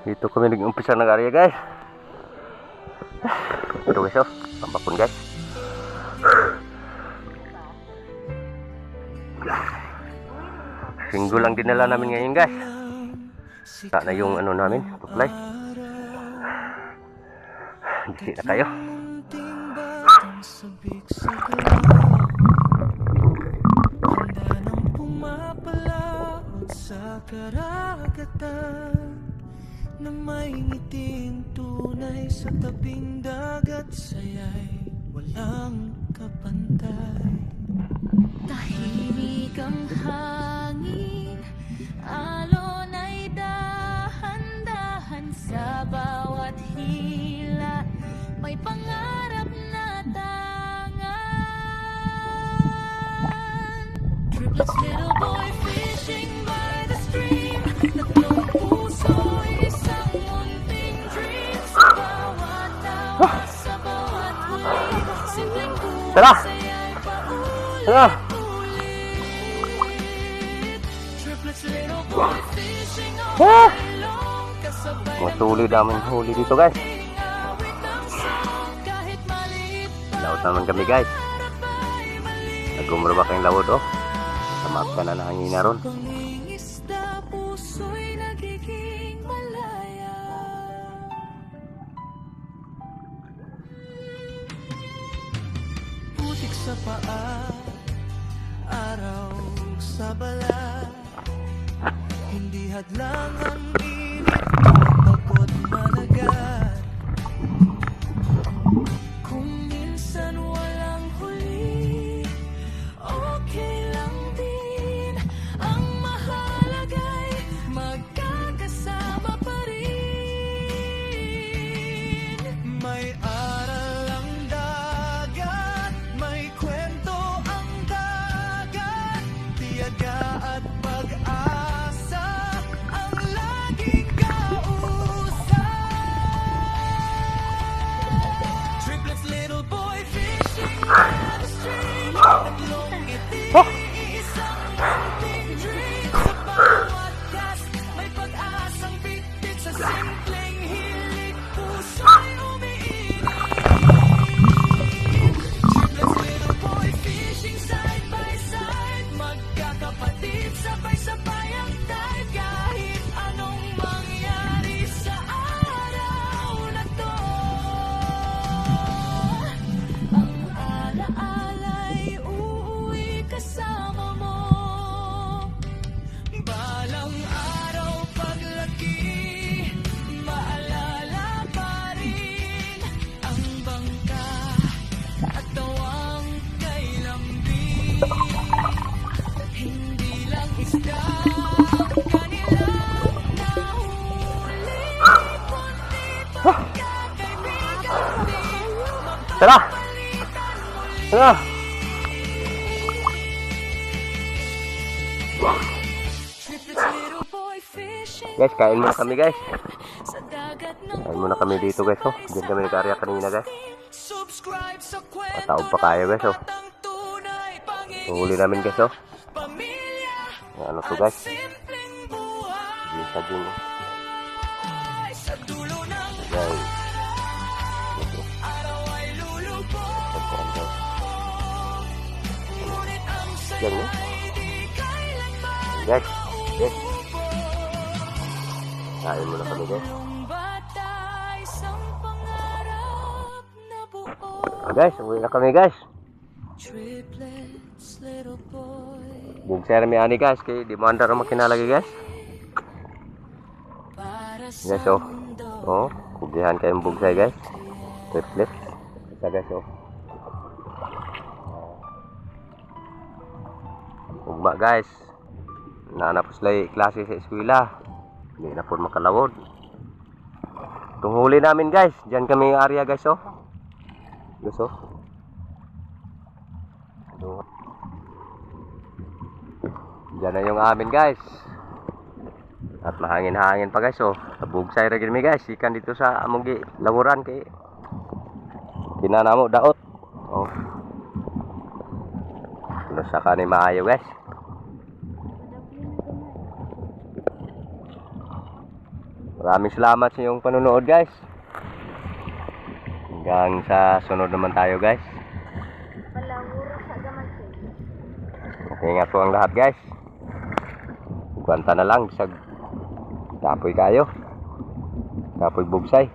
Dito kami nag-umpisa ng area guys. Ito guys oh, pambakon guys. Singgo lang dinala namin ngayon guys. Na yung ano namin, tuklay. Hindi na kayo. Sa karagatan na may ngiting tunay sa tabing dagat, saya'y walang kapantay. Tahimik ang hangin, alon ay dahan-dahan sa bawat hila, may pangarap na tangan. Triplets, little boy fishing by the stream, tatlong puso, isang munting dream. Sa bawat tawa, sa bawat huli, simpleng Tara! buhay saya'y Tara! paulit-ulit. Triplets, little boy fishing all Ah! day long, kasabay Mga tuloy namin huli dito guys. awit ng song, kahit maliit Laot naman kami guys. ay mali. Nagumurabak yung lawod oh. Samap ka na nahangina ron. Pangingisda, puso'y nagiging malaya. Putik sa paa, araw sa balat, hindi hadlang ang init, pagod managat. Kung minsan walang huli, okay lang din. Ang mahalaga'y magkakasama pa rin. May aral ang dagat, may kwento ang dagat, tiyaga at pag-asa ang laging kausap. Triplets, little boy fishing by the stream, tatlong ngiti, isang munting dream. Sa bawat cast, may pag-asang bitbit, sa simpleng hilig, puso'y umiinit. Triplets, little boy fishing side by side, magkakapatid, sabay-sabay ang tide, kahit anong mangyari sa araw na to. Ang alaala'y uuwi kasama mo. Balang araw paglaki, maalala pa rin ang bangka at tawang kay lambing. Hindi lang isda ang kanilang nahuli, kundi pagkakaibigan din. Tara! Tara! Triplets, little boy fishing Guys, kain muna kami guys. sa dagat ng Kain muna kami dito guys oh. Diyan kami nag-area kanina guys. Subscribe sa kwento Mataog pa kayo guys oh. ng tunay, Huli namin guys oh. pamilya Ano to guys? simpleng buhay. Isa din oh. Sa dulo ng Guys. araw ay lulubog, Pagkaan guys. ngunit ang Yan saya oh. ay di kailanman Guys. Guys. Kain muna kami guys. Yung bata isang pangarap na buo. Guys, uwi na kami guys. Triplets, little boy, Bugsay na may ani guys. Kaya di mo andar naman kinalagi guys. para sa Guys oh. mundo. Oh, kugihan kayong bugsay guys. Triplet. Isa guys oh. Ugma guys. Nanapos lay klase sa eskwela. Hindi na po makalawod. Itong huli namin guys. Diyan kami yung area guys oh. Guys oh. Diyan na yung amin guys. At mahangin-hangin pa guys oh. Bugsay ra gid mi guys. Ikan dito sa among gi lawuran kay kinanamo daot. Oh. Ano sa kanay maayo guys. Maraming salamat sa iyong panonood guys. Hanggang sa sunod naman tayo guys. Ingat po ang lahat guys. Kwanta na lang sa kapoy kayo. Kapoy bugsay.